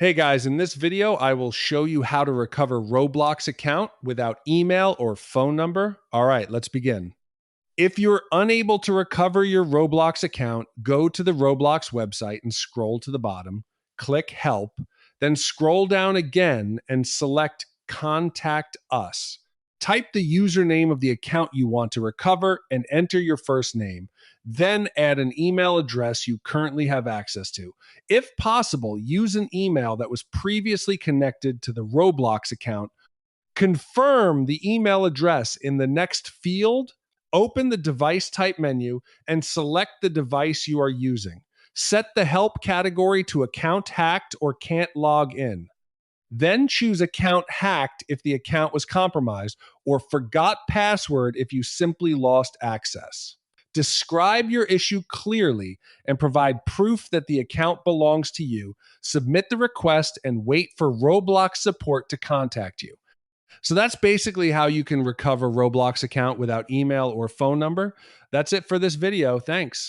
Hey guys, in this video, I will show you how to recover Roblox account without email or phone number. All right, let's begin. If you're unable to recover your Roblox account, go to the Roblox website and scroll to the bottom, click Help, then scroll down again and select Contact Us. Type the username of the account you want to recover and enter your first name. Then add an email address you currently have access to. If possible, use an email that was previously connected to the Roblox account. Confirm the email address in the next field. Open the device type menu and select the device you are using. Set the help category to account hacked or can't log in. Then choose account hacked if the account was compromised, or forgot password if you simply lost access. Describe your issue clearly and provide proof that the account belongs to you. Submit the request and wait for Roblox support to contact you. So that's basically how you can recover Roblox account without email or phone number. That's it for this video. Thanks.